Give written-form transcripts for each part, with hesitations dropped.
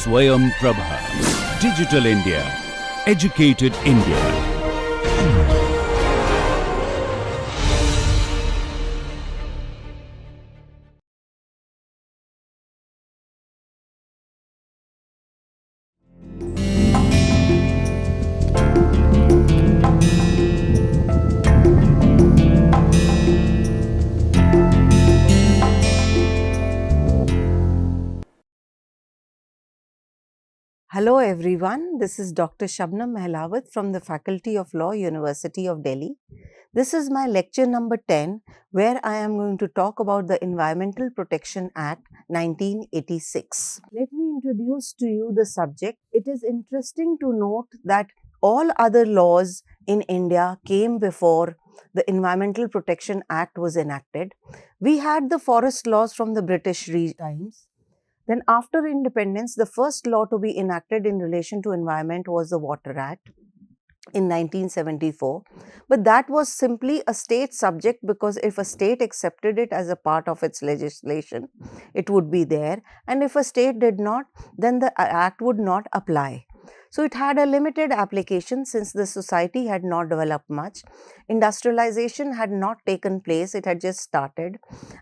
Swayam Prabha. Digital India. Educated India. Hello everyone, this is Dr. Shabnam Mehlawat from the Faculty of Law, University of Delhi. This is my lecture number 10, where I am going to talk about the Environmental Protection Act 1986. Let me introduce to you the subject. It is interesting to note that all other laws in India came before the Environmental Protection Act was enacted. We had the forest laws from the British times. Then after independence, the first law to be enacted in relation to environment was the Water Act in 1974. But that was simply a state subject, because if a state accepted it as a part of its legislation, it would be there. And if a state did not, then the act would not apply. So it had a limited application since the society had not developed much. Industrialization had not taken place, it had just started.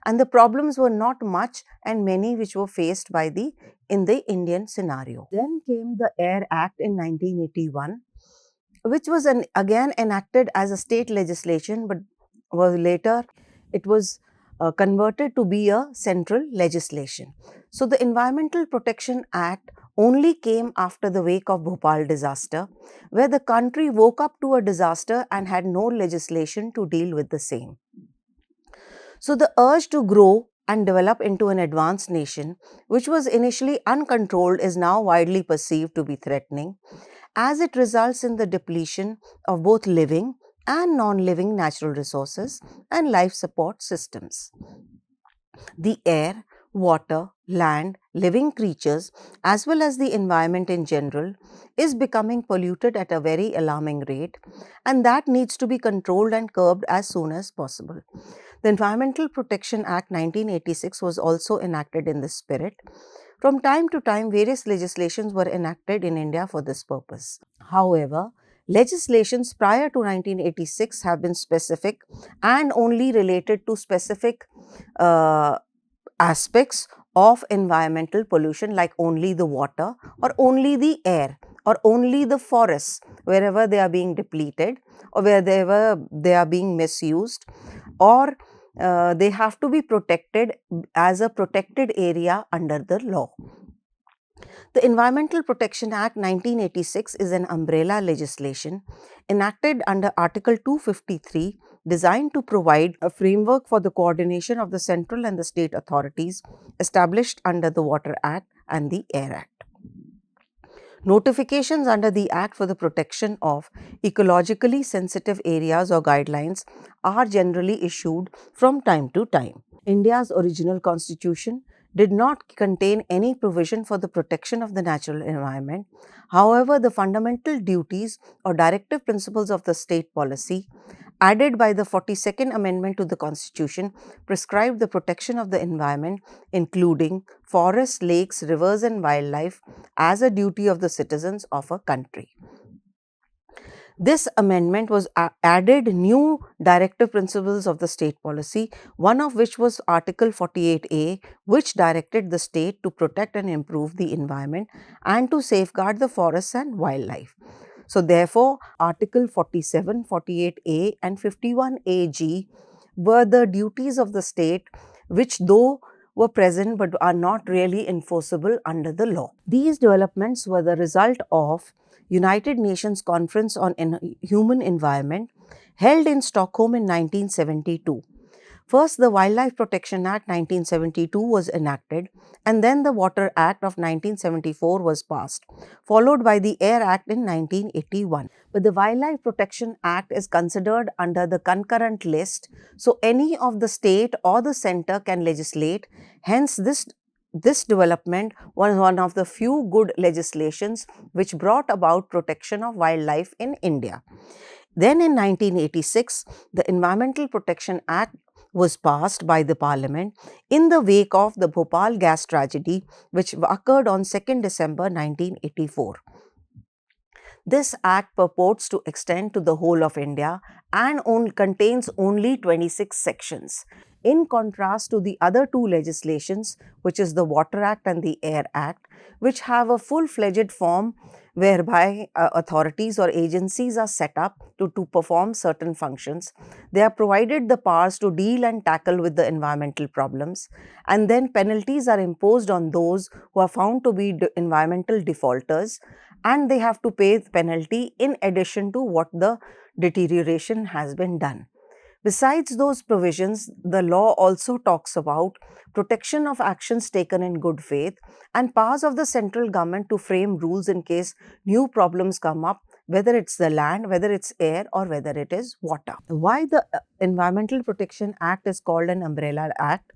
And the problems were not much and many which were faced in the Indian scenario. Then came the Air Act in 1981, which was again enacted as a state legislation, but later it was converted to be a central legislation. So the Environmental Protection Act only came after the wake of Bhopal disaster, where the country woke up to a disaster and had no legislation to deal with the same. So the urge to grow and develop into an advanced nation, which was initially uncontrolled, is now widely perceived to be threatening, as it results in the depletion of both living and non-living natural resources and life support systems. The air, water, land, living creatures, as well as the environment in general, is becoming polluted at a very alarming rate, and that needs to be controlled and curbed as soon as possible. The Environmental Protection Act 1986 was also enacted in this spirit. From time to time, various legislations were enacted in India for this purpose. However, legislations prior to 1986 have been specific and only related to specific aspects of environmental pollution, like only the water or only the air or only the forests wherever they are being depleted or wherever they are being misused, or they have to be protected as a protected area under the law. The Environmental Protection Act 1986 is an umbrella legislation enacted under Article 253, designed to provide a framework for the coordination of the central and the state authorities established under the Water Act and the Air Act. Notifications under the Act for the protection of ecologically sensitive areas or guidelines are generally issued from time to time. India's original constitution did not contain any provision for the protection of the natural environment. However, the fundamental duties or directive principles of the state policy, added by the 42nd Amendment to the Constitution, prescribed the protection of the environment, including forests, lakes, rivers and wildlife, as a duty of the citizens of a country. This amendment was added new directive principles of the state policy, one of which was Article 48A, which directed the state to protect and improve the environment and to safeguard the forests and wildlife. So therefore, Article 47, 48A and 51AG were the duties of the state, which though were present but are not really enforceable under the law. These developments were the result of United Nations Conference on Human Environment held in Stockholm in 1972. First, the Wildlife Protection Act 1972 was enacted, and then the Water Act of 1974 was passed, followed by the Air Act in 1981. But the Wildlife Protection Act is considered under the concurrent list, so any of the state or the center can legislate. Hence, this development was one of the few good legislations which brought about protection of wildlife in India. Then in 1986, the Environmental Protection Act was passed by the Parliament in the wake of the Bhopal gas tragedy, which occurred on 2nd December 1984. This act purports to extend to the whole of India and contains only 26 sections. In contrast to the other two legislations, which is the Water Act and the Air Act, which have a full-fledged form whereby authorities or agencies are set up to perform certain functions. They are provided the powers to deal and tackle with the environmental problems, and then penalties are imposed on those who are found to be environmental defaulters, and they have to pay the penalty in addition to what the deterioration has been done. Besides those provisions, the law also talks about protection of actions taken in good faith and powers of the central government to frame rules in case new problems come up, whether it's the land, whether it's air, or whether it is water. Why the Environmental Protection Act is called an umbrella act?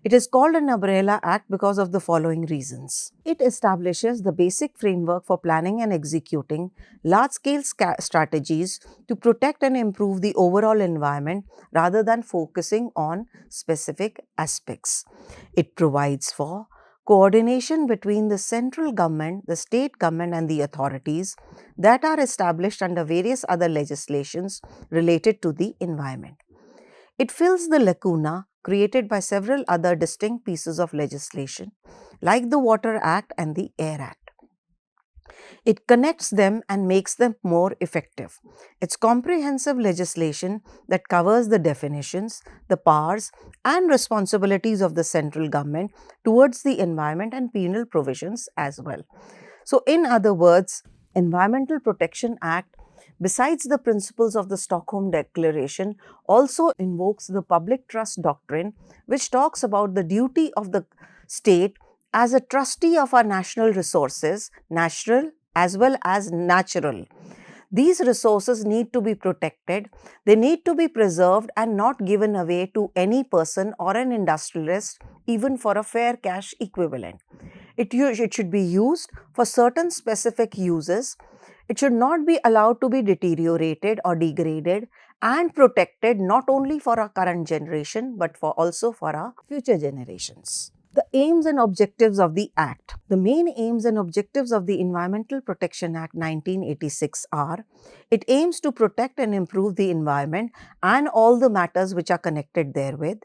It is called an umbrella act because of the following reasons. It establishes the basic framework for planning and executing large-scale strategies to protect and improve the overall environment rather than focusing on specific aspects. It provides for coordination between the central government, the state government, and the authorities that are established under various other legislations related to the environment. It fills the lacuna created by several other distinct pieces of legislation, like the Water Act and the Air Act. It connects them and makes them more effective. It's comprehensive legislation that covers the definitions, the powers, and responsibilities of the central government towards the environment and penal provisions as well. So, in other words, Environmental Protection Act, besides the principles of the Stockholm Declaration, also invokes the public trust doctrine, which talks about the duty of the state as a trustee of our national resources, natural as well as natural. These resources need to be protected, they need to be preserved and not given away to any person or an industrialist, even for a fair cash equivalent. It should be used for certain specific uses. It should not be allowed to be deteriorated or degraded, and protected not only for our current generation but also for our future generations. The aims and objectives of the Act. The main aims and objectives of the Environmental Protection Act 1986 are: it aims to protect and improve the environment and all the matters which are connected therewith,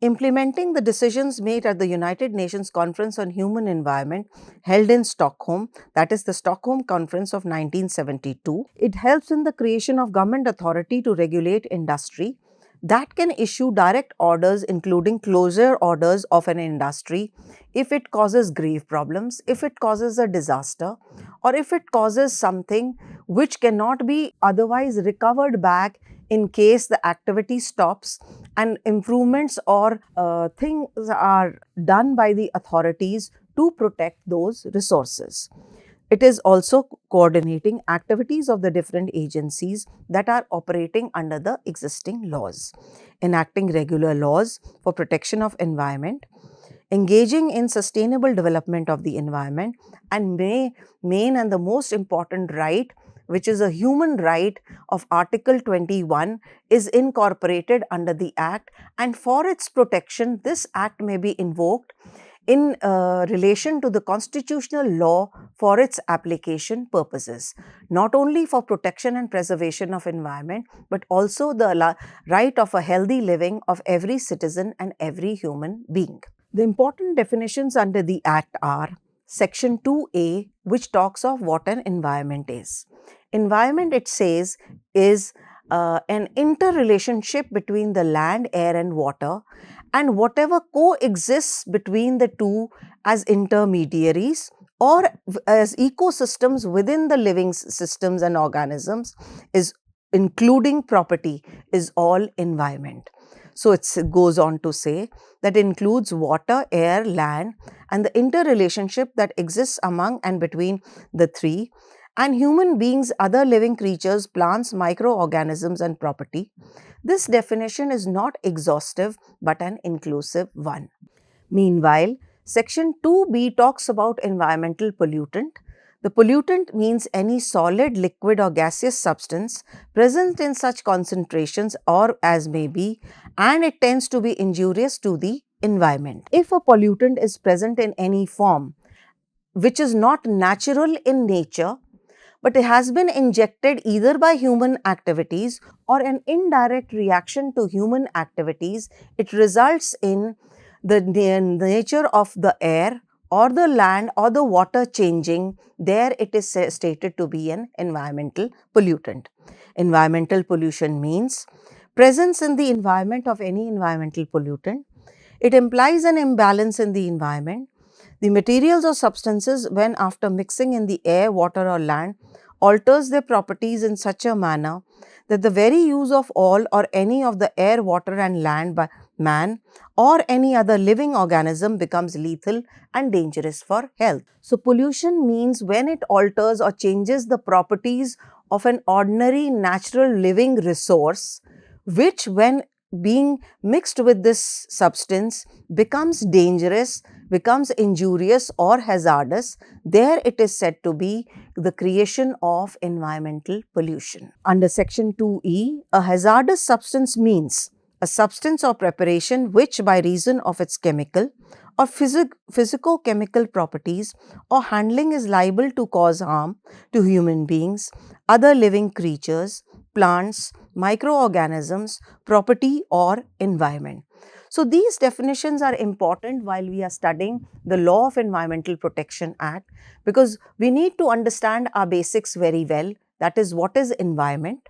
implementing the decisions made at the United Nations Conference on Human Environment held in Stockholm, that is the Stockholm Conference of 1972. It helps in the creation of government authority to regulate industry that can issue direct orders, including closure orders of an industry if it causes grave problems, if it causes a disaster, or if it causes something which cannot be otherwise recovered back in case the activity stops, and improvements or things are done by the authorities to protect those resources. It is also coordinating activities of the different agencies that are operating under the existing laws, enacting regular laws for protection of environment, engaging in sustainable development of the environment, and main and the most important right, which is a human right of Article 21, is incorporated under the Act, and for its protection, this Act may be invoked in relation to the constitutional law for its application purposes, not only for protection and preservation of environment, but also the right of a healthy living of every citizen and every human being. The important definitions under the Act are Section 2A, which talks of what an environment is. Environment, it says, is an interrelationship between the land, air and water, and whatever coexists between the two as intermediaries or as ecosystems within the living systems and organisms, is including property, is all environment. So it goes on to say that includes water, air, land, and the interrelationship that exists among and between the three, and human beings, other living creatures, plants, microorganisms, and property. This definition is not exhaustive but an inclusive one. Meanwhile, Section 2B talks about environmental pollutant. The pollutant means any solid, liquid or gaseous substance present in such concentrations or as may be, and it tends to be injurious to the environment. If a pollutant is present in any form which is not natural in nature, but it has been injected either by human activities or an indirect reaction to human activities, it results in the nature of the air or the land or the water changing. There it is stated to be an environmental pollutant. Environmental pollution means presence in the environment of any environmental pollutant. It implies an imbalance in the environment. The materials or substances, when after mixing in the air, water or land, alters their properties in such a manner that the very use of all or any of the air, water and land by man or any other living organism becomes lethal and dangerous for health. So, pollution means when it alters or changes the properties of an ordinary natural living resource, which when being mixed with this substance becomes dangerous, becomes injurious or hazardous, there it is said to be the creation of environmental pollution. Under section 2E, a hazardous substance means a substance or preparation which by reason of its chemical or physico-chemical properties or handling is liable to cause harm to human beings, other living creatures, plants, microorganisms, property or environment. So, these definitions are important while we are studying the Law of Environmental Protection Act, because we need to understand our basics very well. That is, what is environment,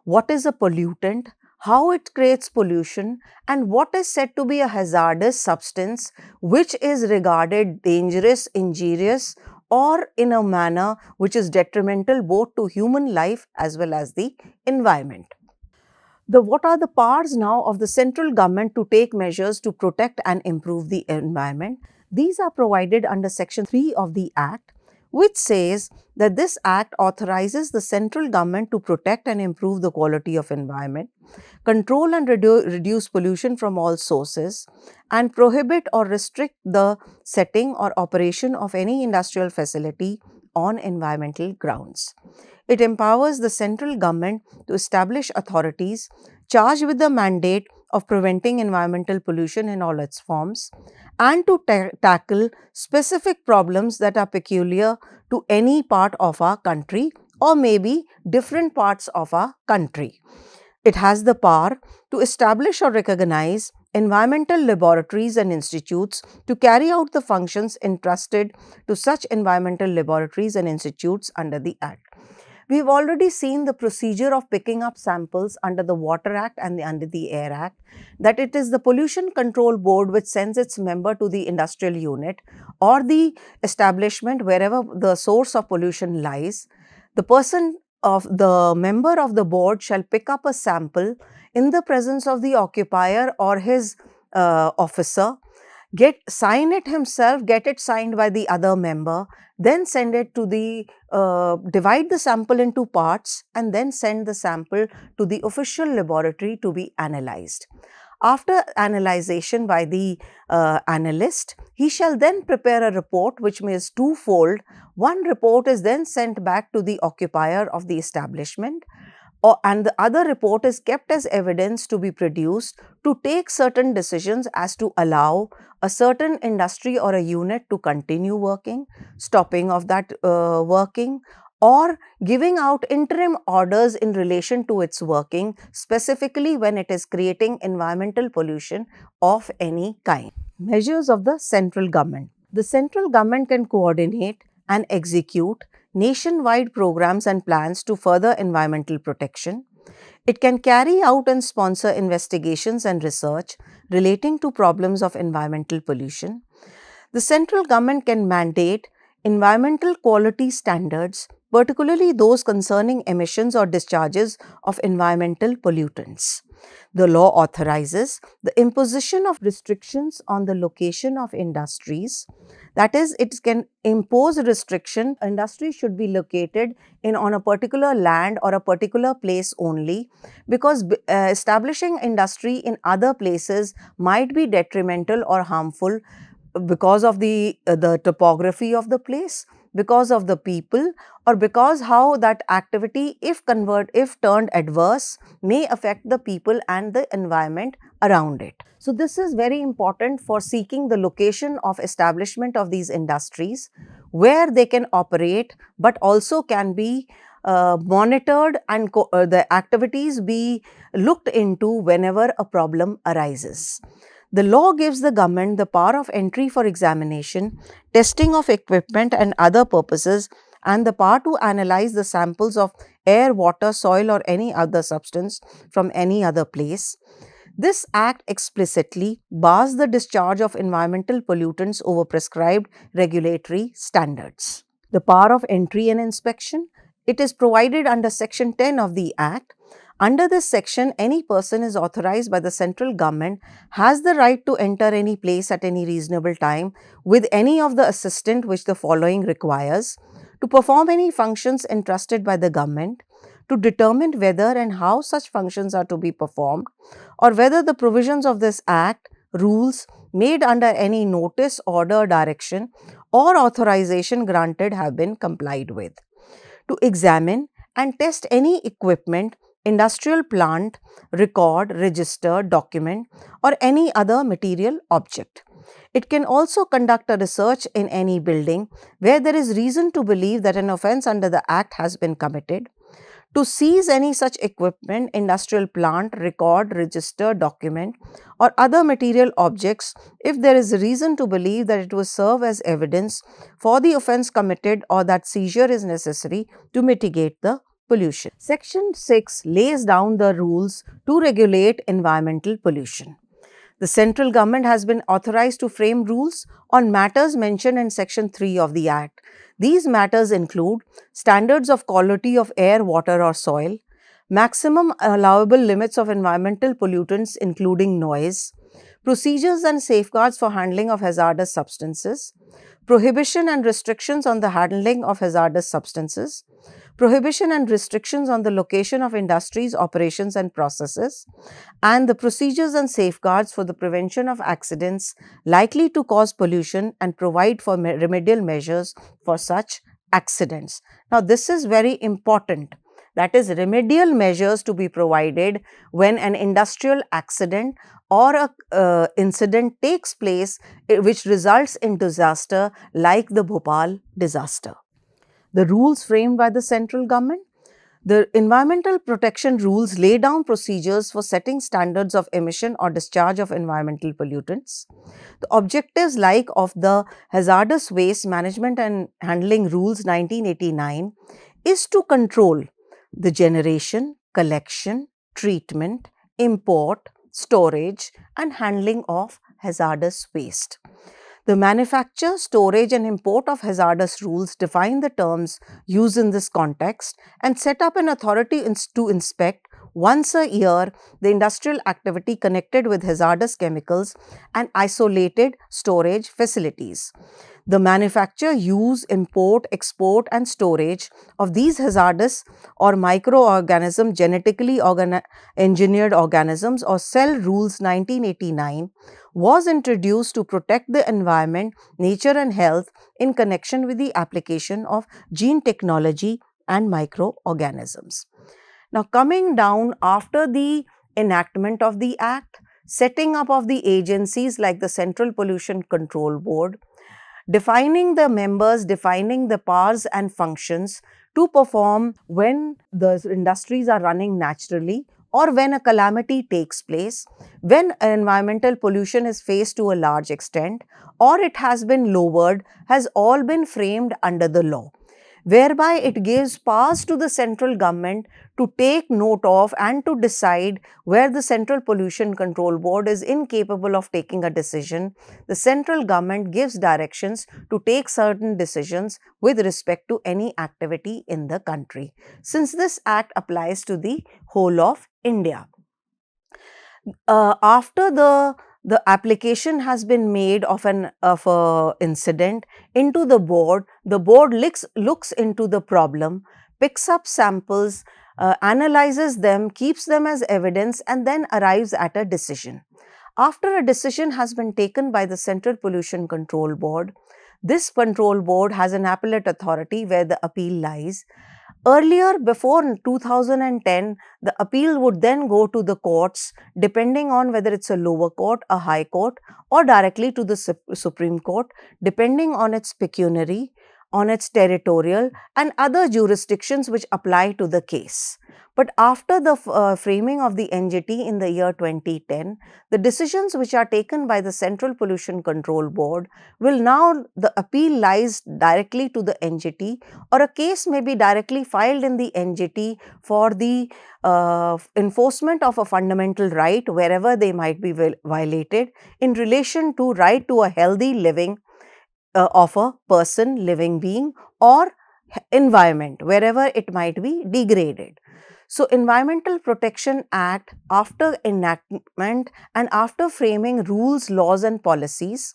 what is a pollutant, how it creates pollution, and what is said to be a hazardous substance which is regarded dangerous, injurious, or in a manner which is detrimental both to human life as well as the environment. What are the powers now of the central government to take measures to protect and improve the environment? These are provided under section 3 of the Act, which says that this Act authorizes the central government to protect and improve the quality of environment, control and reduce pollution from all sources, and prohibit or restrict the setting or operation of any industrial facility on environmental grounds. It empowers the central government to establish authorities charged with the mandate of preventing environmental pollution in all its forms and to tackle specific problems that are peculiar to any part of our country or maybe different parts of our country. It has the power to establish or recognize environmental laboratories and institutes to carry out the functions entrusted to such environmental laboratories and institutes under the Act. We have already seen the procedure of picking up samples under the Water Act and under the Air Act, that it is the Pollution Control Board which sends its member to the industrial unit or the establishment wherever the source of pollution lies. The person of the member of the board shall pick up a sample in the presence of the occupier or his officer, sign it himself, get it signed by the other member, then send it to divide the sample into parts and then send the sample to the official laboratory to be analyzed. After analyzation by the analyst, he shall then prepare a report which is twofold. One report is then sent back to the occupier of the establishment, and the other report is kept as evidence to be produced to take certain decisions as to allow a certain industry or a unit to continue working, stopping of that working, or giving out interim orders in relation to its working, specifically when it is creating environmental pollution of any kind. Measures of the central government. The central government can coordinate and execute nationwide programs and plans to further environmental protection. It can carry out and sponsor investigations and research relating to problems of environmental pollution. The central government can mandate environmental quality standards, particularly those concerning emissions or discharges of environmental pollutants. The law authorizes the imposition of restrictions on the location of industries. That is, it can impose a restriction. Industry should be located on a particular land or a particular place only, because establishing industry in other places might be detrimental or harmful because of the topography of the place, because of the people, or because how that activity, if turned adverse, may affect the people and the environment around it. So this is very important for seeking the location of establishment of these industries, where they can operate, but also can be monitored, and the activities be looked into whenever a problem arises. The law gives the government the power of entry for examination, testing of equipment and other purposes, and the power to analyze the samples of air, water, soil or any other substance from any other place. This act explicitly bars the discharge of environmental pollutants over prescribed regulatory standards. The power of entry and inspection, it is provided under Section 10 of the Act. Under this section, any person is authorized by the central government has the right to enter any place at any reasonable time with any of the assistant which the following requires, to perform any functions entrusted by the government, to determine whether and how such functions are to be performed, or whether the provisions of this Act, rules made under any notice, order, direction or authorization granted have been complied with, to examine and test any equipment, industrial plant, record, register, document or any other material object. It can also conduct a research in any building where there is reason to believe that an offence under the Act has been committed, to seize any such equipment, industrial plant, record, register, document or other material objects if there is reason to believe that it will serve as evidence for the offence committed or that seizure is necessary to mitigate the pollution. Section 6 lays down the rules to regulate environmental pollution. The central government has been authorized to frame rules on matters mentioned in Section 3 of the Act. These matters include standards of quality of air, water or soil, maximum allowable limits of environmental pollutants including noise, procedures and safeguards for handling of hazardous substances, prohibition and restrictions on the handling of hazardous substances, prohibition and restrictions on the location of industries, operations and processes, and the procedures and safeguards for the prevention of accidents likely to cause pollution and provide for remedial measures for such accidents. Now, this is very important. That is, remedial measures to be provided when an industrial accident or a incident takes place which results in disaster like the Bhopal disaster. The rules framed by the central government. The environmental protection rules lay down procedures for setting standards of emission or discharge of environmental pollutants. The objectives like of the Hazardous Waste Management and Handling Rules 1989 is to control the generation, collection, treatment, import, storage and handling of hazardous waste. The manufacture, storage and import of hazardous rules define the terms used in this context and set up an authority to inspect once a year the industrial activity connected with hazardous chemicals and isolated storage facilities. The manufacture, use, import, export and storage of these hazardous or microorganism genetically engineered organisms or cell rules 1989 was introduced to protect the environment, nature and health in connection with the application of gene technology and microorganisms. Now, coming down after the enactment of the Act, setting up of the agencies like the Central Pollution Control Board, defining the members, defining the powers and functions to perform when the industries are running naturally or when a calamity takes place, when environmental pollution is faced to a large extent or it has been lowered, has all been framed under the law, whereby it gives powers to the central government to take note of and to decide where the Central Pollution Control Board is incapable of taking a decision. The central government gives directions to take certain decisions with respect to any activity in the country, since this Act applies to the whole of India. After the application has been made of an incident into the board looks into the problem, picks up samples, analyzes them, keeps them as evidence and then arrives at a decision. After a decision has been taken by the Central Pollution Control Board, This control board has an appellate authority where the appeal lies. Earlier, before 2010, the appeal would then go to the courts, depending on whether it's a lower court, a high court, or directly to the Supreme Court, depending on its pecuniary, on its territorial, and other jurisdictions which apply to the case. But after the framing of the NGT in the year 2010, the decisions which are taken by the Central Pollution Control Board will now, the appeal lies directly to the NGT, or a case may be directly filed in the NGT for the enforcement of a fundamental right wherever they might be violated in relation to right to a healthy living of a person, living being, or environment wherever it might be degraded. So, Environmental Protection Act, after enactment and after framing rules, laws and policies,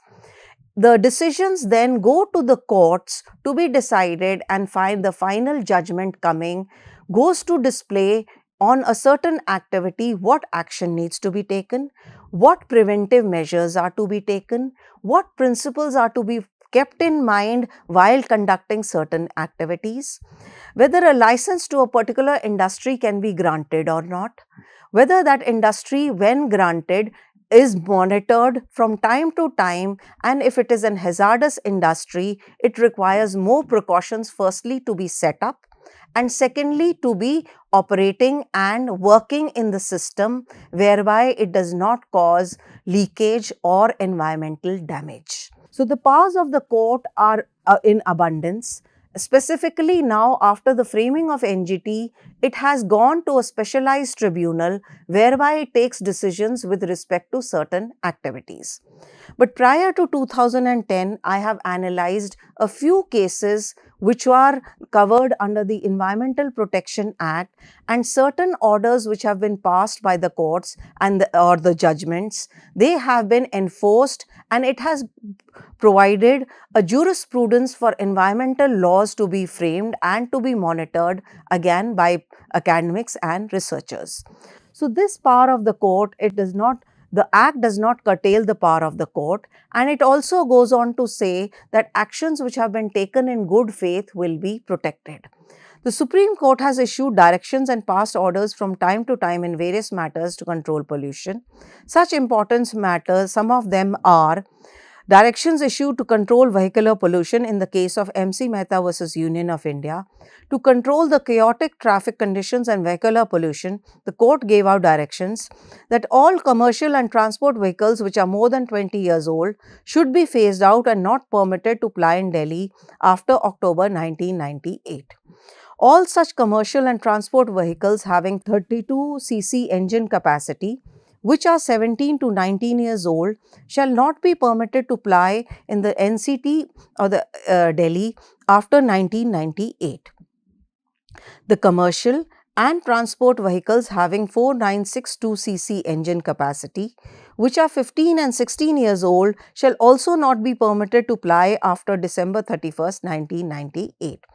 the decisions then go to the courts to be decided, and find the final judgment coming goes to display on a certain activity what action needs to be taken, what preventive measures are to be taken, what principles are to be kept in mind while conducting certain activities, whether a license to a particular industry can be granted or not, whether that industry, when granted, is monitored from time to time, and if it is an hazardous industry, it requires more precautions, firstly to be set up, and secondly to be operating and working in the system whereby it does not cause leakage or environmental damage. So, the powers of the court are in abundance. Specifically now, after the framing of NGT, it has gone to a specialized tribunal whereby it takes decisions with respect to certain activities. But prior to 2010, I have analyzed a few cases which are covered under the Environmental Protection Act, and certain orders which have been passed by the courts and or the judgments, they have been enforced, and it has provided a jurisprudence for environmental laws to be framed and to be monitored again by academics and researchers. So, this power of the court, the Act does not curtail the power of the court, and it also goes on to say that actions which have been taken in good faith will be protected. The Supreme Court has issued directions and passed orders from time to time in various matters to control pollution. Such important matters, some of them are directions issued to control vehicular pollution in the case of MC Mehta versus Union of India. To control the chaotic traffic conditions and vehicular pollution, the court gave out directions that all commercial and transport vehicles which are more than 20 years old should be phased out and not permitted to ply in Delhi after October 1998. All such commercial and transport vehicles having 32cc engine capacity, which are 17 to 19 years old, shall not be permitted to ply in the NCT or the Delhi after 1998. The commercial and transport vehicles having 4962cc engine capacity, which are 15 and 16 years old, shall also not be permitted to ply after December 31st, 1998.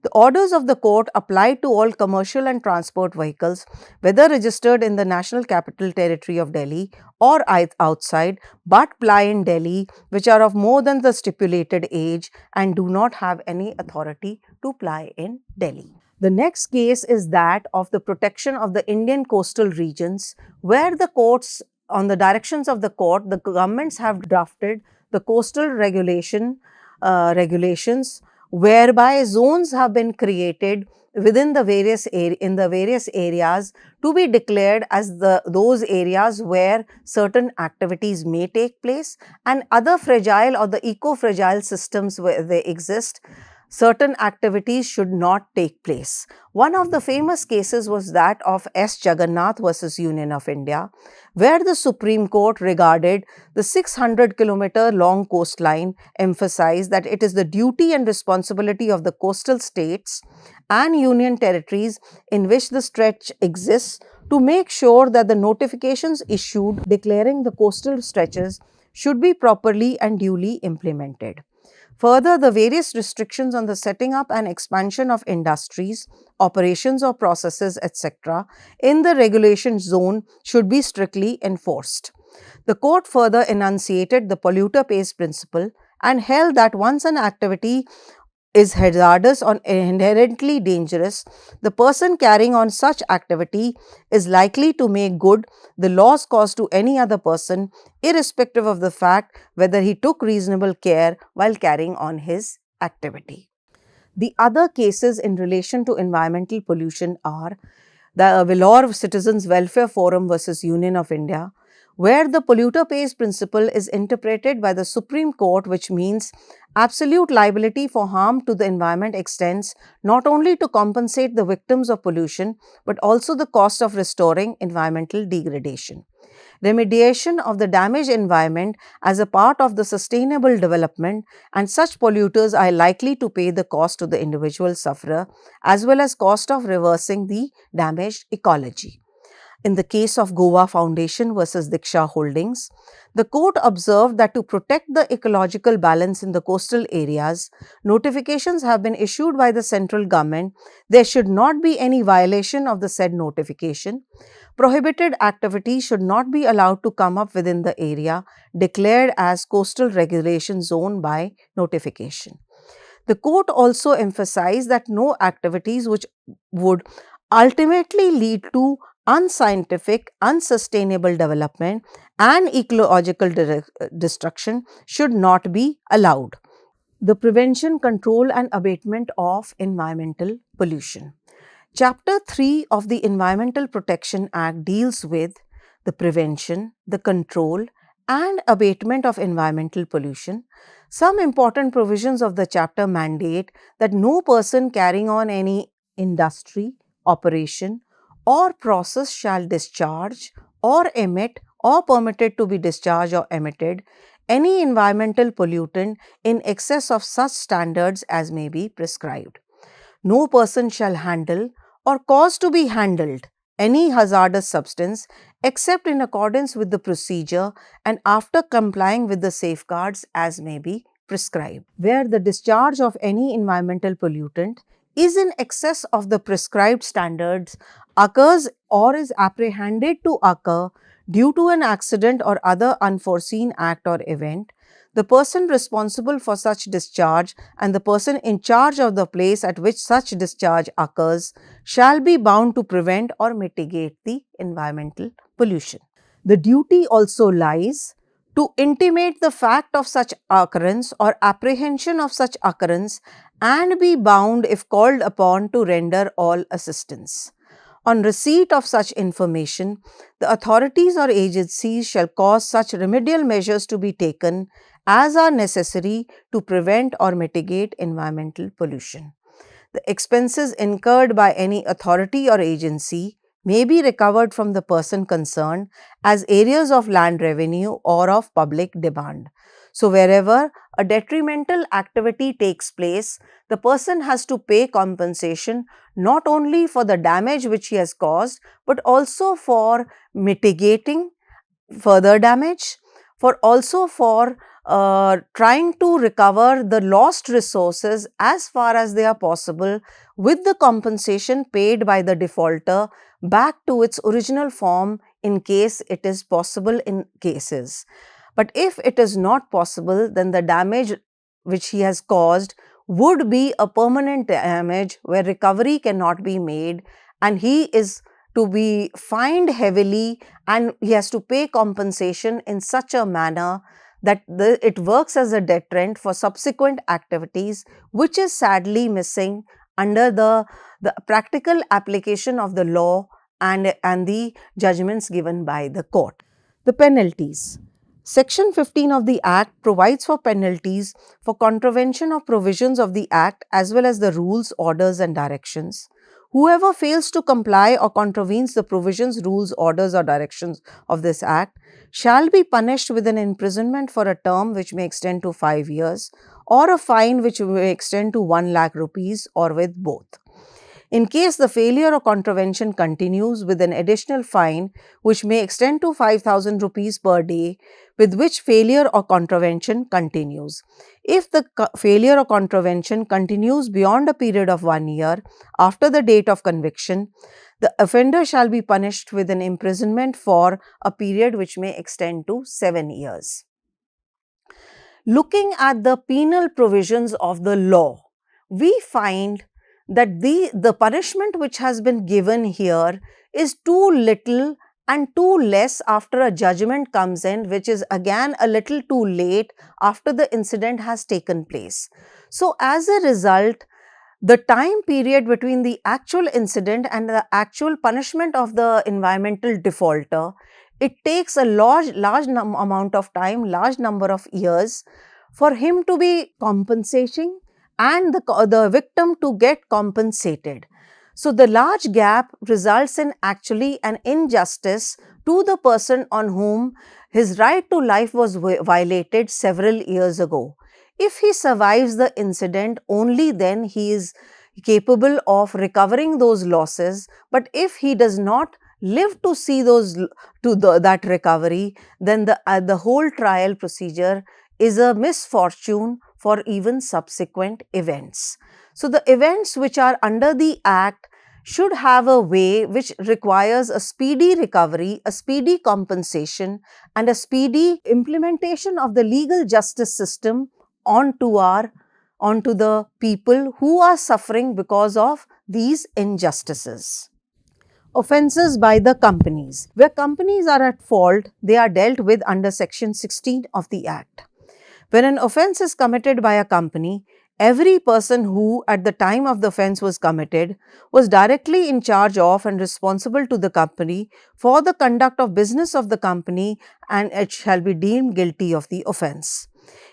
The orders of the court apply to all commercial and transport vehicles, whether registered in the National Capital Territory of Delhi or outside, but ply in Delhi, which are of more than the stipulated age and do not have any authority to ply in Delhi. The next case is that of the protection of the Indian coastal regions, where the courts, on the directions of the court, the governments have drafted the coastal regulations, whereby zones have been created within the various areas to be declared as those areas where certain activities may take place, and other fragile or the eco-fragile systems where they exist, certain activities should not take place. One of the famous cases was that of S. Jagannath versus Union of India, where the Supreme Court regarded the 600-kilometer long coastline, emphasized that it is the duty and responsibility of the coastal states and union territories in which the stretch exists to make sure that the notifications issued declaring the coastal stretches should be properly and duly implemented. Further, the various restrictions on the setting up and expansion of industries, operations or processes, etc., in the regulation zone should be strictly enforced. The court further enunciated the polluter pays principle and held that once an activity is hazardous or inherently dangerous, the person carrying on such activity is likely to make good the loss caused to any other person, irrespective of the fact whether he took reasonable care while carrying on his activity. The other cases in relation to environmental pollution are the Vellore Citizens Welfare Forum versus Union of India, where the polluter pays principle is interpreted by the Supreme Court, which means absolute liability for harm to the environment extends not only to compensate the victims of pollution, but also the cost of restoring environmental degradation. Remediation of the damaged environment as a part of the sustainable development, and such polluters are likely to pay the cost to the individual sufferer as well as cost of reversing the damaged ecology. In the case of Goa Foundation versus Diksha Holdings, the court observed that to protect the ecological balance in the coastal areas, notifications have been issued by the central government. There should not be any violation of the said notification. Prohibited activities should not be allowed to come up within the area declared as coastal regulation zone by notification. The court also emphasized that no activities which would ultimately lead to unscientific, unsustainable development and ecological destruction should not be allowed. The prevention, control and abatement of environmental pollution. Chapter 3 of the Environmental Protection Act deals with the prevention, the control and abatement of environmental pollution. Some important provisions of the chapter mandate that no person carrying on any industry, operation or process shall discharge or emit or permitted to be discharged or emitted any environmental pollutant in excess of such standards as may be prescribed. No person shall handle or cause to be handled any hazardous substance except in accordance with the procedure and after complying with the safeguards as may be prescribed. Where the discharge of any environmental pollutant is in excess of the prescribed standards, occurs or is apprehended to occur due to an accident or other unforeseen act or event, the person responsible for such discharge and the person in charge of the place at which such discharge occurs shall be bound to prevent or mitigate the environmental pollution. The duty also lies to intimate the fact of such occurrence or apprehension of such occurrence and be bound if called upon to render all assistance. On receipt of such information, the authorities or agencies shall cause such remedial measures to be taken as are necessary to prevent or mitigate environmental pollution. The expenses incurred by any authority or agency may be recovered from the person concerned as areas of land revenue or of public demand. So, wherever a detrimental activity takes place, the person has to pay compensation not only for the damage which he has caused, but also for mitigating further damage, for trying to recover the lost resources as far as they are possible with the compensation paid by the defaulter back to its original form in case it is possible in cases. But if it is not possible, then the damage which he has caused would be a permanent damage where recovery cannot be made and he is to be fined heavily and he has to pay compensation in such a manner that it works as a deterrent for subsequent activities, which is sadly missing under the practical application of the law and the judgments given by the court. The penalties. Section 15 of the Act provides for penalties for contravention of provisions of the Act as well as the rules, orders and directions. Whoever fails to comply or contravenes the provisions, rules, orders or directions of this Act shall be punished with an imprisonment for a term which may extend to 5 years or a fine which may extend to 1 lakh rupees or with both. In case the failure or contravention continues, with an additional fine which may extend to 5,000 rupees per day, with which failure or contravention continues. If the failure or contravention continues beyond a period of 1 year after the date of conviction, the offender shall be punished with an imprisonment for a period which may extend to 7 years. looking at the penal provisions of the law, we find that the punishment which has been given here is too little and too less after a judgment comes in, which is again a little too late after the incident has taken place. So, as a result, the time period between the actual incident and the actual punishment of the environmental defaulter, it takes a large amount of time, large number of years for him to be compensating and the victim to get compensated. So, the large gap results in actually an injustice to the person on whom his right to life was violated several years ago. If he survives the incident, only then he is capable of recovering those losses. But if he does not live to see that recovery, then the whole trial procedure is a misfortune for even subsequent events. So, the events which are under the Act should have a way which requires a speedy recovery, a speedy compensation, and a speedy implementation of the legal justice system onto the people who are suffering because of these injustices. Offences by the companies. Where companies are at fault, they are dealt with under Section 16 of the Act. When an offence is committed by a company, every person who at the time of the offence was committed was directly in charge of and responsible to the company for the conduct of business of the company, and it shall be deemed guilty of the offence.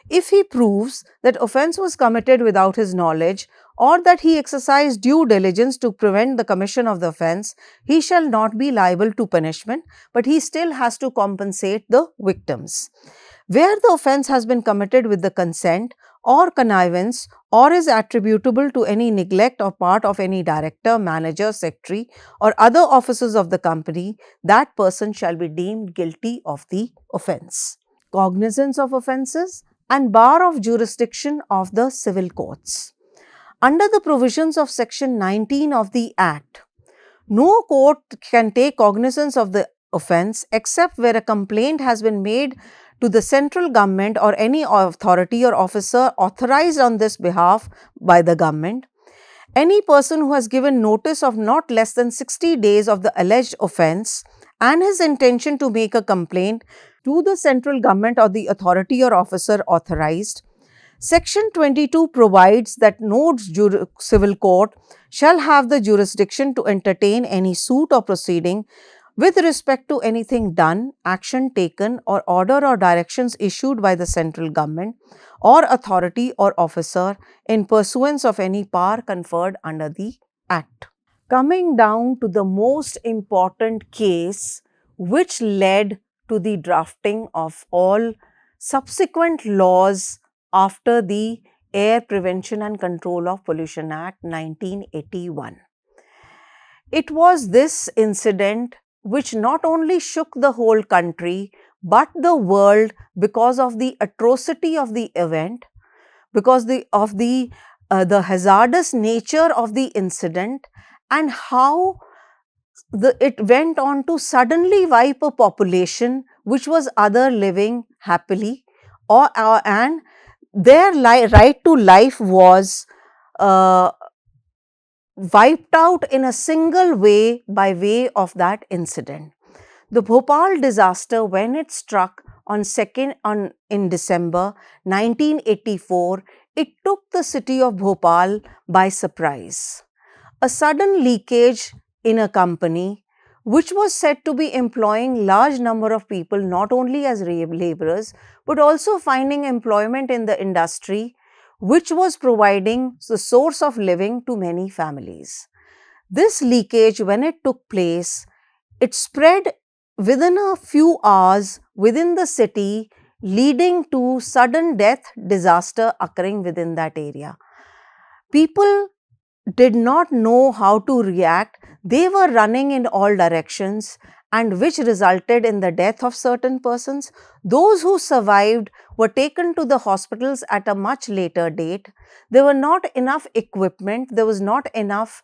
If he proves that offence was committed without his knowledge, or that he exercised due diligence to prevent the commission of the offence, he shall not be liable to punishment, but he still has to compensate the victims. Where the offence has been committed with the consent or connivance, or is attributable to any neglect or part of any director, manager, secretary, or other officers of the company, that person shall be deemed guilty of the offence. Cognizance of offences and bar of jurisdiction of the civil courts. Under the provisions of Section 19 of the Act, no court can take cognizance of the offence except where a complaint has been made to the central government or any authority or officer authorized on this behalf by the government. Any person who has given notice of not less than 60 days of the alleged offence and his intention to make a complaint to the central government or the authority or officer authorized. Section 22 provides that no civil court shall have the jurisdiction to entertain any suit or proceeding with respect to anything done, action taken, or order or directions issued by the central government or authority or officer in pursuance of any power conferred under the Act. Coming down to the most important case which led to the drafting of all subsequent laws after the Air Prevention and Control of Pollution Act 1981. It was this incident which not only shook the whole country but the world because of the atrocity of the event, because of the hazardous nature of the incident, and how it went on to suddenly wipe a population which was other living happily, and their right to life was wiped out in a single way by way of that incident. The Bhopal disaster, when it struck in December 1984, it took the city of Bhopal by surprise. A sudden leakage in a company which was said to be employing large number of people not only as laborers but also finding employment in the industry, which was providing the source of living to many families. This leakage, when it took place, it spread within a few hours within the city, leading to sudden death, disaster occurring within that area. People did not know how to react. They were running in all directions, and which resulted in the death of certain persons. Those who survived were taken to the hospitals at a much later date. There were not enough equipment, there was not enough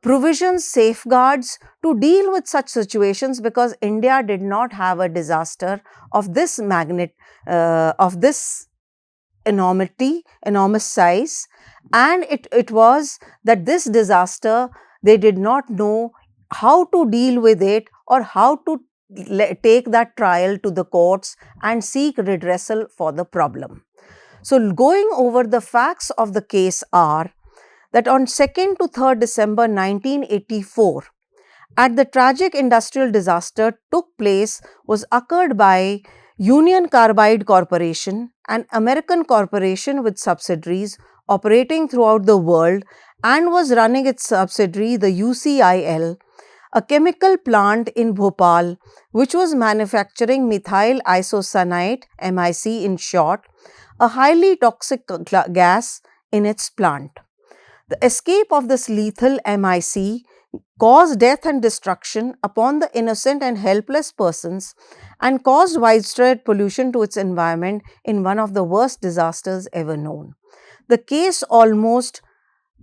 provisions, safeguards to deal with such situations, because India did not have a disaster of this enormous size, and it was that this disaster, they did not know how to deal with it or how to take that trial to the courts and seek redressal for the problem. So, going over the facts of the case are that on 2nd to 3rd December 1984, at the tragic industrial disaster took place was occurred by Union Carbide Corporation, an American corporation with subsidiaries operating throughout the world, and was running its subsidiary, the UCIL, a chemical plant in Bhopal, which was manufacturing methyl isocyanate, MIC in short, a highly toxic gas in its plant. The escape of this lethal MIC caused death and destruction upon the innocent and helpless persons and caused widespread pollution to its environment in one of the worst disasters ever known. The case, almost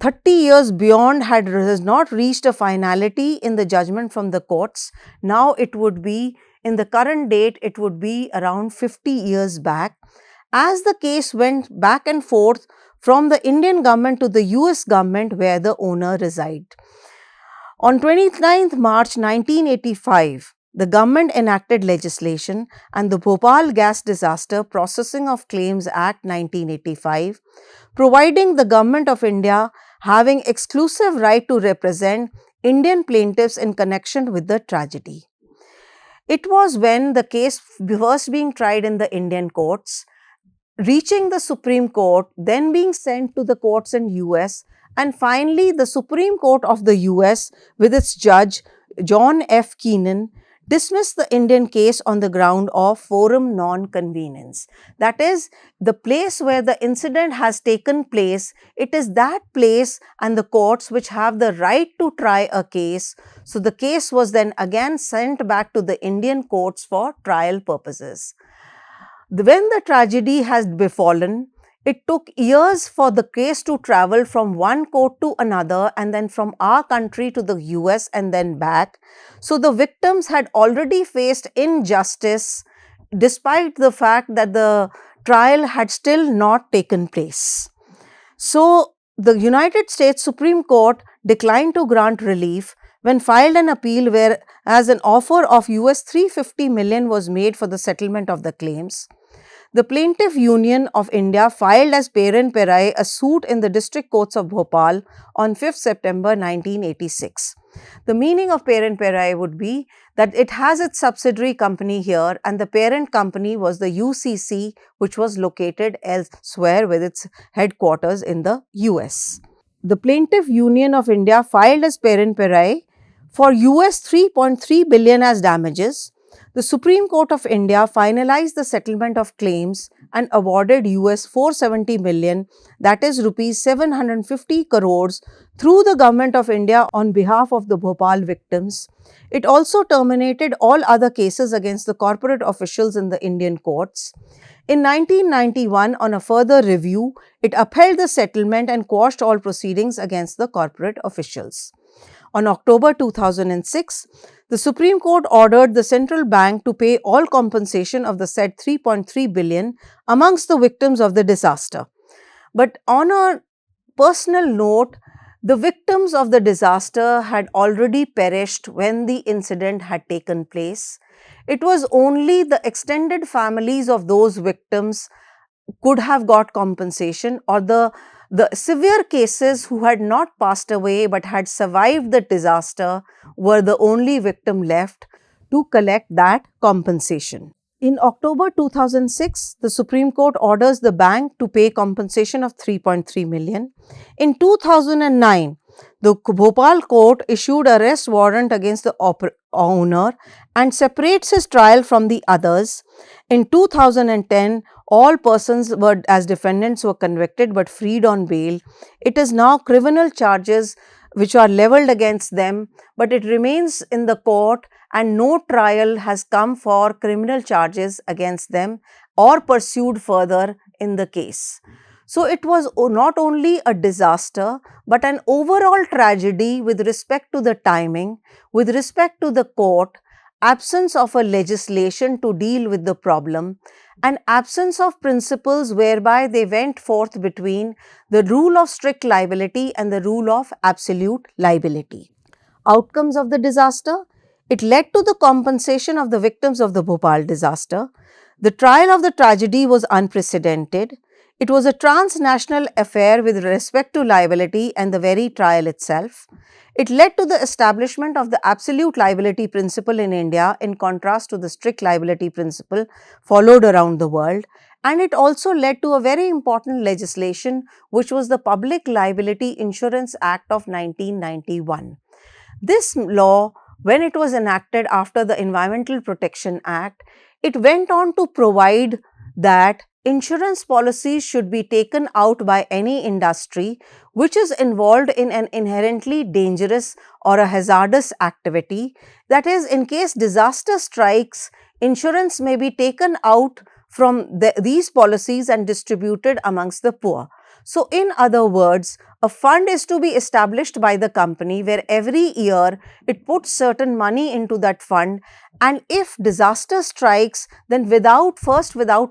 30 years beyond, has not reached a finality in the judgment from the courts. Now it would be, in the current date, it would be around 50 years back, as the case went back and forth from the Indian government to the US government where the owner resided. On 29th March 1985, the government enacted legislation and the Bhopal Gas Disaster Processing of Claims Act 1985, providing the Government of India having exclusive right to represent Indian plaintiffs in connection with the tragedy. It was when the case first being tried in the Indian courts, reaching the Supreme Court, then being sent to the courts in US, and finally the Supreme Court of the US with its judge John F. Keenan dismissed the Indian case on the ground of forum non-convenience. That is, the place where the incident has taken place, it is that place and the courts which have the right to try a case. So the case was then again sent back to the Indian courts for trial purposes. When the tragedy has befallen, it took years for the case to travel from one court to another and then from our country to the US and then back. So the victims had already faced injustice despite the fact that the trial had still not taken place. So the United States Supreme Court declined to grant relief when filed an appeal whereas an offer of US 350 million was made for the settlement of the claims. The Plaintiff Union of India filed as parent perai a suit in the District Courts of Bhopal on 5th September 1986. The meaning of parent perai would be that it has its subsidiary company here and the parent company was the UCC, which was located elsewhere with its headquarters in the US. The Plaintiff Union of India filed as parent perai for US 3.3 billion as damages. The Supreme Court of India finalized the settlement of claims and awarded US 470 million, that is rupees 750 crores, through the Government of India on behalf of the Bhopal victims. It also terminated all other cases against the corporate officials in the Indian courts. In 1991, on a further review, it upheld the settlement and quashed all proceedings against the corporate officials. On October 2006, the Supreme Court ordered the central bank to pay all compensation of the said 3.3 billion amongst the victims of the disaster. But on a personal note, the victims of the disaster had already perished when the incident had taken place. It was only the extended families of those victims could have got compensation, or the severe cases who had not passed away but had survived the disaster were the only victim left to collect that compensation. In October 2006, the Supreme Court orders the bank to pay compensation of 3.3 million. In 2009, the Bhopal court issued a arrest warrant against the owner and separates his trial from the others. In 2010, all persons as defendants were convicted but freed on bail. It is now criminal charges which are levelled against them, but it remains in the court and no trial has come for criminal charges against them or pursued further in the case. So it was not only a disaster, but an overall tragedy with respect to the timing, with respect to the court, absence of a legislation to deal with the problem, and absence of principles whereby they went forth between the rule of strict liability and the rule of absolute liability. Outcomes of the disaster: it led to the compensation of the victims of the Bhopal disaster. The trial of the tragedy was unprecedented. It was a transnational affair with respect to liability and the very trial itself. It led to the establishment of the absolute liability principle in India in contrast to the strict liability principle followed around the world. And it also led to a very important legislation, which was the Public Liability Insurance Act of 1991. This law, when it was enacted after the Environmental Protection Act, it went on to provide that insurance policies should be taken out by any industry which is involved in an inherently dangerous or a hazardous activity. That is, in case disaster strikes, insurance may be taken out from these policies and distributed amongst the poor. So, in other words, a fund is to be established by the company where every year it puts certain money into that fund, and if disaster strikes, then without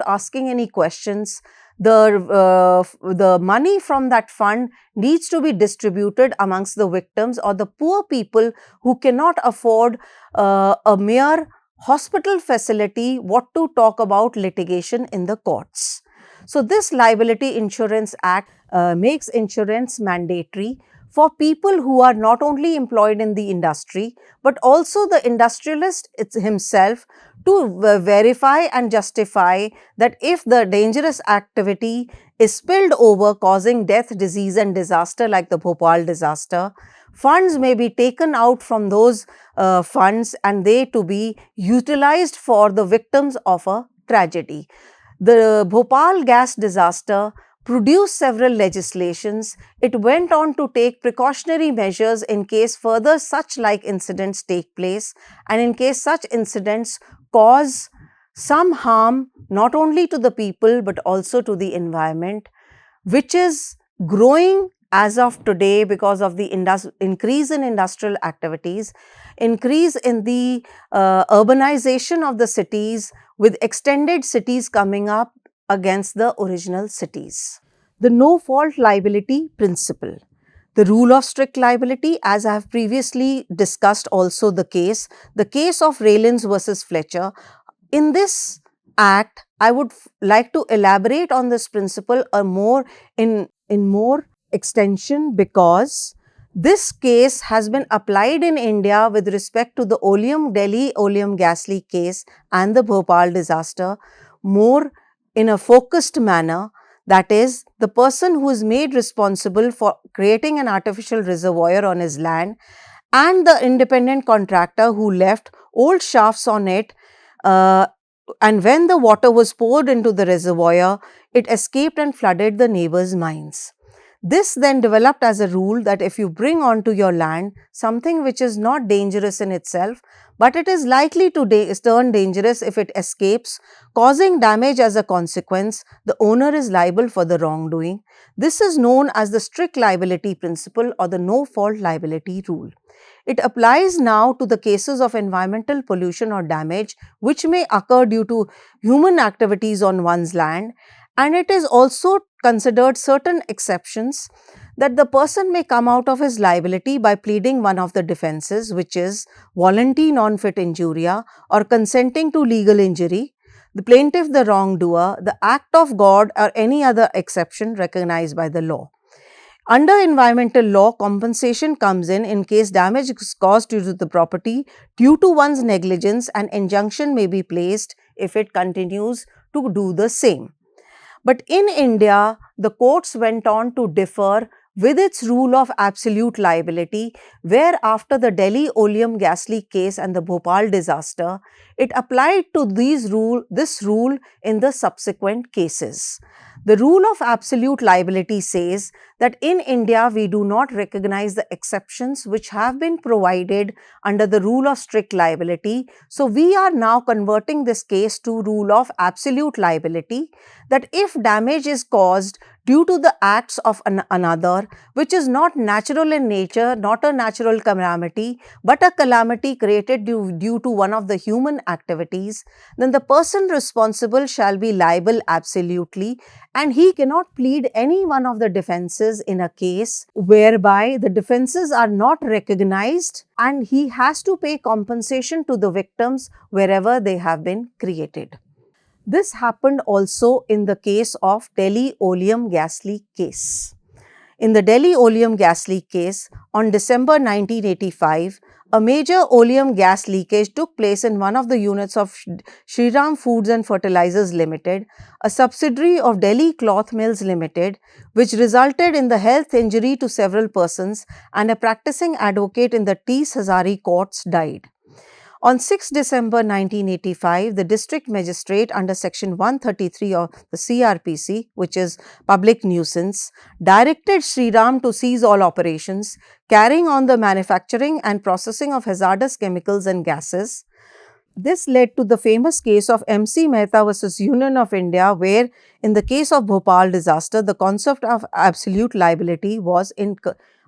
asking any questions, the money from that fund needs to be distributed amongst the victims or the poor people who cannot afford a mere hospital facility, what to talk about litigation in the courts. So, this Liability Insurance Act makes insurance mandatory for people who are not only employed in the industry, but also the industrialist himself to verify and justify that if the dangerous activity is spilled over causing death, disease and disaster like the Bhopal disaster, funds may be taken out from those funds and they to be utilized for the victims of a tragedy. The Bhopal gas disaster produced several legislations. It went on to take precautionary measures in case further such like incidents take place, and in case such incidents cause some harm not only to the people but also to the environment, which is growing as of today because of the increase in industrial activities, increase in the urbanization of the cities, with extended cities coming up against the original cities. The no-fault liability principle. The rule of strict liability, as I have previously discussed also the case of Raylands versus Fletcher. In this act, I would like to elaborate on this principle more in more extension, because this case has been applied in India with respect to the Delhi oleum gas leak case and the Bhopal disaster more in a focused manner. That is, the person who is made responsible for creating an artificial reservoir on his land and the independent contractor who left old shafts on it, and when the water was poured into the reservoir, it escaped and flooded the neighbors' mines. This then developed as a rule that if you bring onto your land something which is not dangerous in itself, but it is likely to turn dangerous if it escapes, causing damage as a consequence, the owner is liable for the wrongdoing. This is known as the strict liability principle or the no-fault liability rule. It applies now to the cases of environmental pollution or damage which may occur due to human activities on one's land, and it is also considered certain exceptions that the person may come out of his liability by pleading one of the defenses, which is volunty non fit injuria or consenting to legal injury, the plaintiff the wrongdoer, the act of God, or any other exception recognized by the law. Under environmental law, compensation comes in case damage is caused due to the property due to one's negligence, and injunction may be placed if it continues to do the same. But in India, the courts went on to differ with its rule of absolute liability, where after the Delhi oleum gas leak case and the Bhopal disaster, it applied to this rule in the subsequent cases. The rule of absolute liability says that in India, we do not recognize the exceptions which have been provided under the rule of strict liability. So, we are now converting this case to rule of absolute liability, that if damage is caused due to the acts of another, which is not natural in nature, not a natural calamity, but a calamity created due to one of the human activities, then the person responsible shall be liable absolutely, and he cannot plead any one of the defenses in a case whereby the defenses are not recognized, and he has to pay compensation to the victims wherever they have been created. This happened also in the case of Delhi oleum gas leak case. In the Delhi oleum gas leak case, on December 1985, a major oleum gas leakage took place in one of the units of Shriram Foods and Fertilizers Limited, a subsidiary of Delhi Cloth Mills Limited, which resulted in the health injury to several persons, and a practicing advocate in the Tees Hazari courts died. On 6 December 1985, the district magistrate under section 133 of the CRPC, which is public nuisance, directed Shriram to cease all operations carrying on the manufacturing and processing of hazardous chemicals and gases. This led to the famous case of MC Mehta versus Union of India, where in the case of Bhopal disaster, the concept of absolute liability was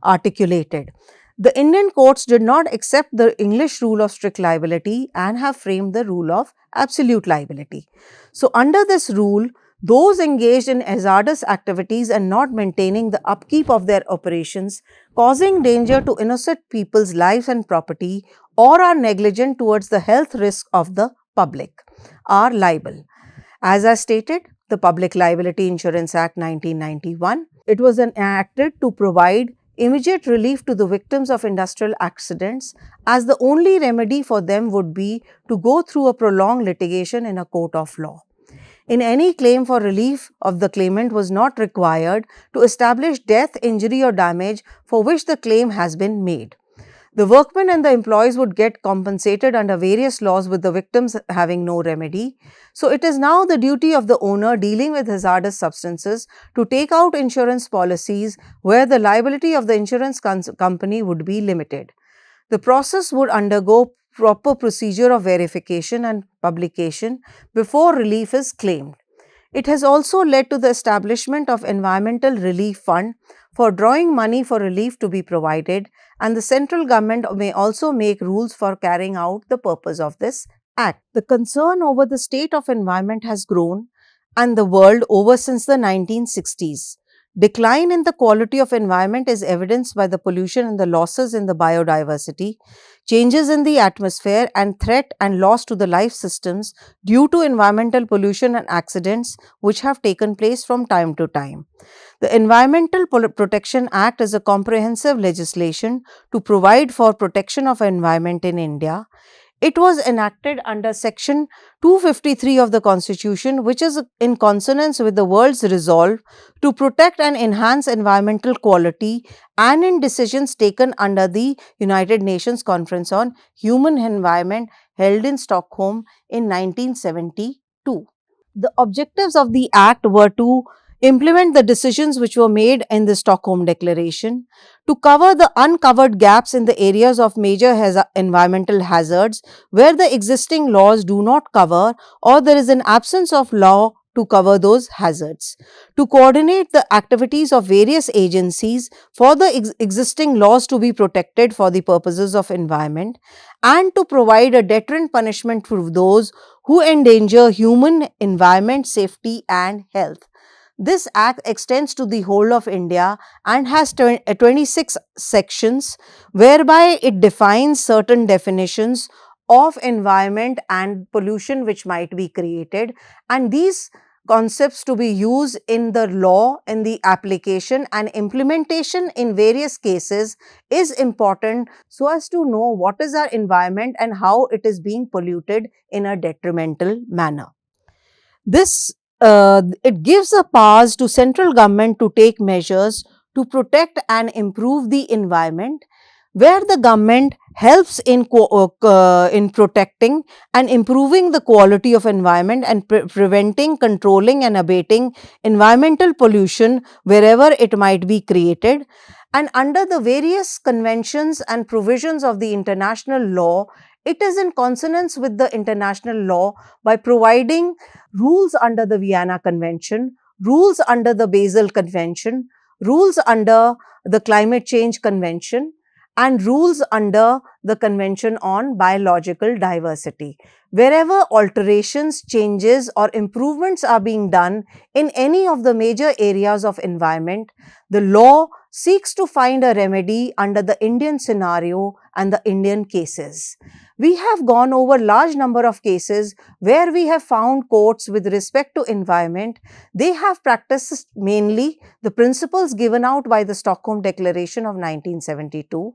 articulated. The Indian courts did not accept the English rule of strict liability and have framed the rule of absolute liability. So, under this rule, those engaged in hazardous activities and not maintaining the upkeep of their operations, causing danger to innocent people's lives and property, or are negligent towards the health risk of the public, are liable. As I stated, the Public Liability Insurance Act 1991, it was enacted to provide immediate relief to the victims of industrial accidents, as the only remedy for them would be to go through a prolonged litigation in a court of law. In any claim for relief of the claimant was not required to establish death, injury or damage for which the claim has been made. The workmen and the employees would get compensated under various laws, with the victims having no remedy. So, it is now the duty of the owner dealing with hazardous substances to take out insurance policies where the liability of the insurance company would be limited. The process would undergo proper procedure of verification and publication before relief is claimed. It has also led to the establishment of Environmental Relief Fund for drawing money for relief to be provided, and the central government may also make rules for carrying out the purpose of this act. The concern over the state of environment has grown and the world over since the 1960s. Decline in the quality of environment is evidenced by the pollution and the losses in the biodiversity, changes in the atmosphere and threat and loss to the life systems due to environmental pollution and accidents which have taken place from time to time. The Environmental Protection Act is a comprehensive legislation to provide for protection of environment in India. It was enacted under section 253 of the Constitution, which is in consonance with the world's resolve to protect and enhance environmental quality, and in decisions taken under the United Nations Conference on Human Environment held in Stockholm in 1972. The objectives of the Act were to implement the decisions which were made in the Stockholm Declaration, to cover the uncovered gaps in the areas of major environmental hazards where the existing laws do not cover or there is an absence of law to cover those hazards, to coordinate the activities of various agencies for the existing laws to be protected for the purposes of environment, and to provide a deterrent punishment for those who endanger human, environment, safety and health. This act extends to the whole of India and has 26 sections, whereby it defines certain definitions of environment and pollution which might be created, and these concepts to be used in the law, in the application and implementation in various cases is important, so as to know what is our environment and how it is being polluted in a detrimental manner. This it gives the powers to central government to take measures to protect and improve the environment, where the government helps in protecting and improving the quality of environment and preventing, controlling and abating environmental pollution wherever it might be created. And under the various conventions and provisions of the international law, it is in consonance with the international law by providing rules under the Vienna Convention, rules under the Basel Convention, rules under the Climate Change Convention, and rules under the Convention on Biological Diversity. Wherever alterations, changes, or improvements are being done in any of the major areas of environment, the law seeks to find a remedy under the Indian scenario and the Indian cases. We have gone over large number of cases where we have found courts with respect to environment. They have practiced mainly the principles given out by the Stockholm Declaration of 1972.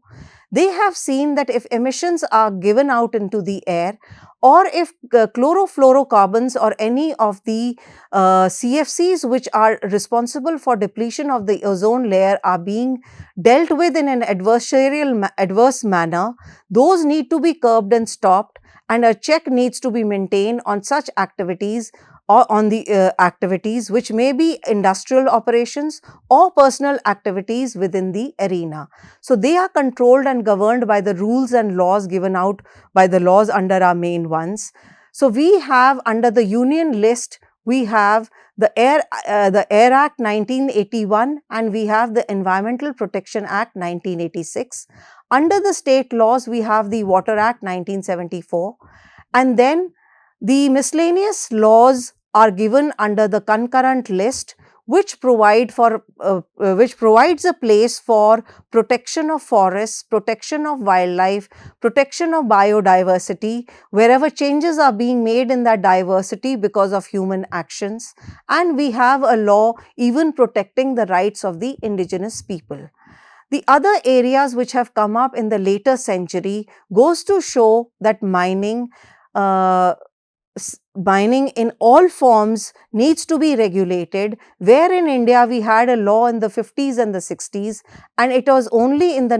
They have seen that if emissions are given out into the air, or if chlorofluorocarbons or any of the CFCs which are responsible for depletion of the ozone layer are being dealt with in an adverse manner, those need to be curbed and stopped, and a check needs to be maintained on such activities, or on the activities which may be industrial operations or personal activities within the arena. So, they are controlled and governed by the rules and laws given out by the laws under our main ones. So, we have under the union list, we have the Air Act 1981, and we have the Environmental Protection Act 1986. Under the state laws, we have the Water Act 1974, and then the miscellaneous laws are given under the concurrent list, which provides a place for protection of forests, protection of wildlife, protection of biodiversity, wherever changes are being made in that diversity because of human actions. And we have a law even protecting the rights of the indigenous people. The other areas which have come up in the later century goes to show that mining in all forms needs to be regulated, where in India we had a law in the 50s and the 60s, and it was only in the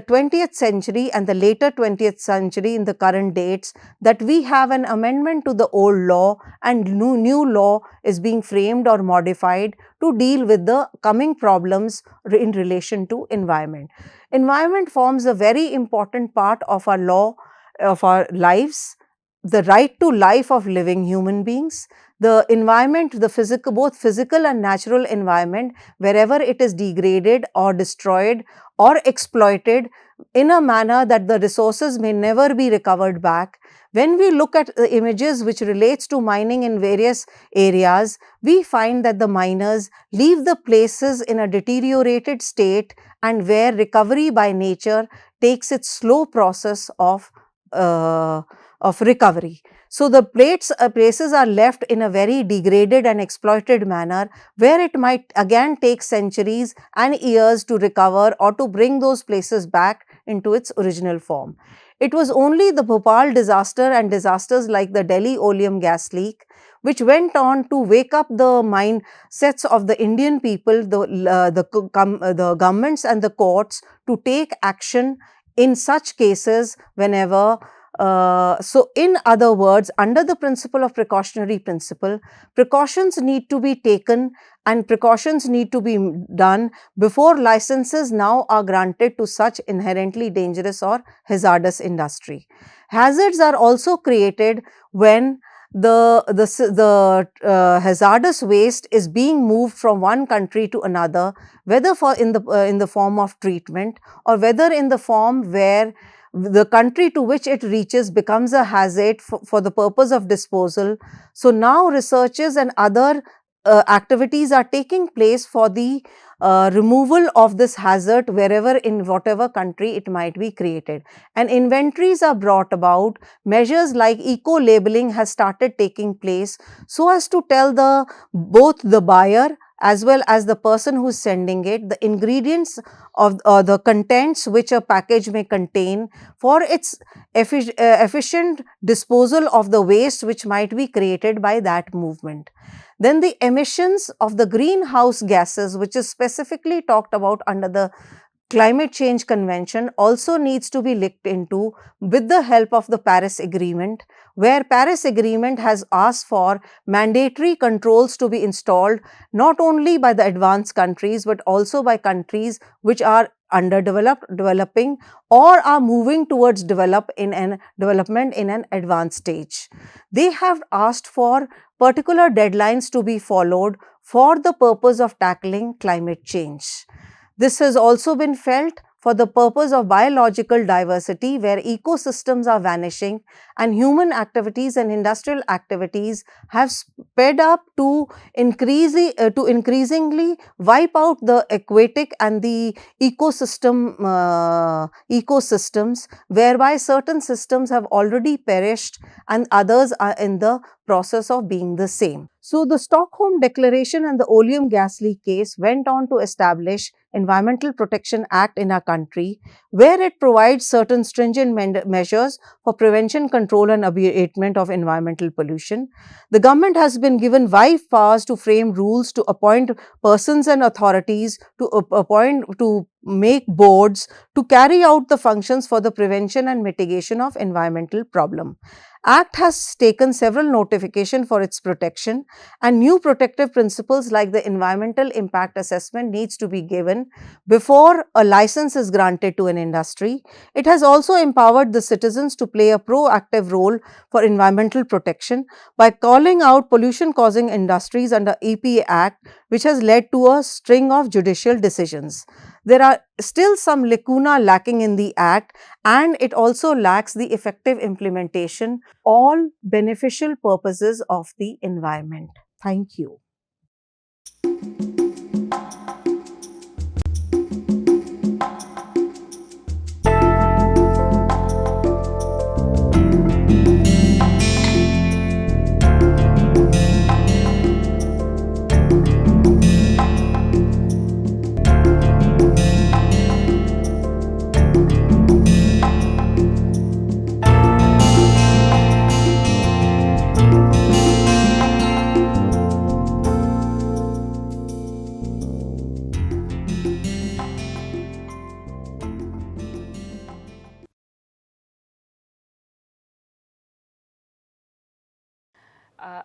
20th century and the later 20th century, in the current dates, that we have an amendment to the old law, and new law is being framed or modified to deal with the coming problems in relation to environment. Environment forms a very important part of our law, of our lives, the right to life of living human beings, the environment, both physical and natural environment, wherever it is degraded or destroyed or exploited in a manner that the resources may never be recovered back. When we look at the images which relates to mining in various areas, we find that the miners leave the places in a deteriorated state, and where recovery by nature takes its slow process of recovery. So, the places are left in a very degraded and exploited manner, where it might again take centuries and years to recover or to bring those places back into its original form. It was only the Bhopal disaster and disasters like the Delhi oleum gas leak which went on to wake up the mindsets of the Indian people, the governments and the courts to take action in such cases whenever. So, in other words, under the principle of precautionary principle, precautions need to be taken and precautions need to be done before licenses now are granted to such inherently dangerous or hazardous industry. Hazards are also created when the hazardous waste is being moved from one country to another, whether in the form of treatment, or whether in the form where the country to which it reaches becomes a hazard for the purpose of disposal. So, now researches and other activities are taking place for the removal of this hazard wherever, in whatever country it might be created, and inventories are brought about. Measures like eco-labeling has started taking place, so as to tell both the buyer as well as the person who is sending it the ingredients of the contents which a package may contain for its efficient disposal of the waste which might be created by that movement. Then the emissions of the greenhouse gases, which is specifically talked about under the Climate Change Convention also needs to be looked into with the help of the Paris Agreement, where Paris Agreement has asked for mandatory controls to be installed not only by the advanced countries but also by countries which are underdeveloped, developing, or are moving towards development in an advanced stage. They have asked for particular deadlines to be followed for the purpose of tackling climate change. This has also been felt for the purpose of biological diversity, where ecosystems are vanishing and human activities and industrial activities have sped up to increasingly wipe out the aquatic and the ecosystems, whereby certain systems have already perished and others are in the process of being the same. So, the Stockholm Declaration and the Oleum gas leak case went on to establish Environmental Protection Act in our country, where it provides certain stringent measures for prevention, control and abatement of environmental pollution. The government has been given wide powers to frame rules, to appoint persons and authorities, to make boards, to carry out the functions for the prevention and mitigation of environmental problem. Act has taken several notification for its protection, and new protective principles like the environmental impact assessment needs to be given before a license is granted to an industry. It has also empowered the citizens to play a proactive role for environmental protection by calling out pollution causing industries under EPA Act, which has led to a string of judicial decisions. There are still some lacuna lacking in the Act, and it also lacks the effective implementation all beneficial purposes of the environment. Thank you.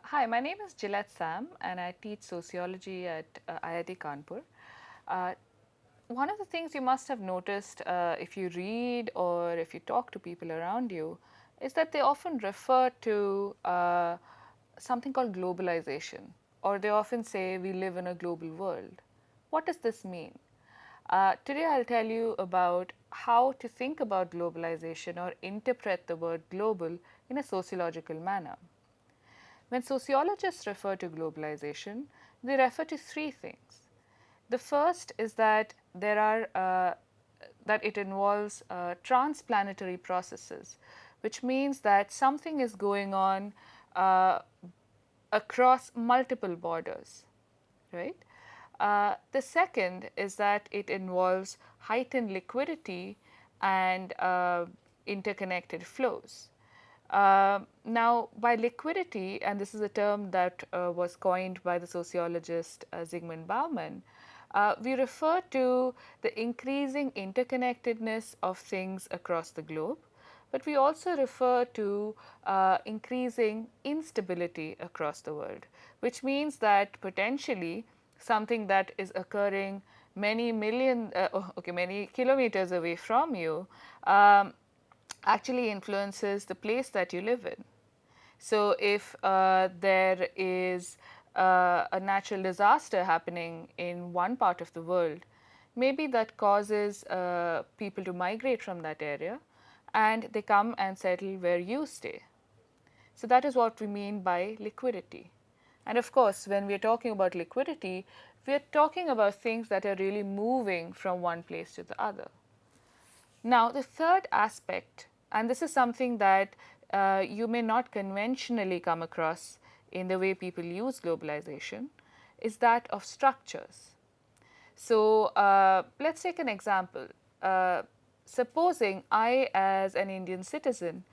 Hi, my name is Gillette Sam, and I teach sociology at IIT Kanpur. Uh, One of the things you must have noticed if you read or if you talk to people around you is that they often refer to something called globalization, or they often say we live in a global world. What does this mean? Today, I'll tell you about how to think about globalization or interpret the word global in a sociological manner. When sociologists refer to globalization, they refer to three things. The first is that that it involves transplanetary processes, which means that something is going on across multiple borders, right? The second is that it involves heightened liquidity and interconnected flows. Now, by liquidity, and this is a term that was coined by the sociologist Zygmunt Bauman, we refer to the increasing interconnectedness of things across the globe, but we also refer to increasing instability across the world, which means that potentially something that is occurring many kilometers away from you actually influences the place that you live in. So, if there is a natural disaster happening in one part of the world, maybe that causes people to migrate from that area and they come and settle where you stay. So, that is what we mean by liquidity. And of course, when we are talking about liquidity, we are talking about things that are really moving from one place to the other. Now, the third aspect, and this is something that you may not conventionally come across in the way people use globalization, is that of structures. So, let's take an example. Supposing I, as an Indian citizen,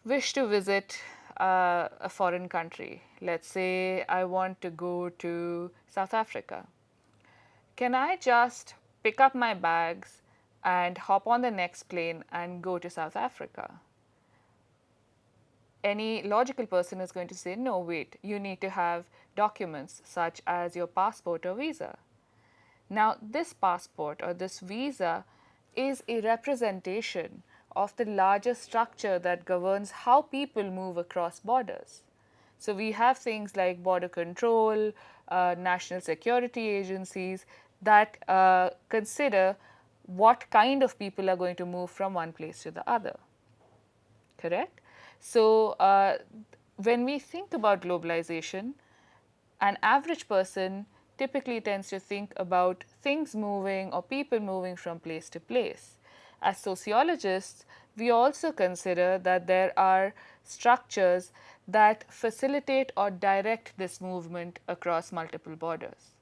wish to visit a foreign country. Let's say I want to go to South Africa. Can I just pick up my bags and hop on the next plane and go to South Africa. Any logical person is going to say, no, wait, you need to have documents such as your passport or visa. Now, this passport or this visa is a representation of the larger structure that governs how people move across borders. So, we have things like border control, national security agencies that consider what kind of people are going to move from one place to the other. Correct? So, when we think about globalization, an average person typically tends to think about things moving or people moving from place to place. As sociologists, we also consider that there are structures that facilitate or direct this movement across multiple borders.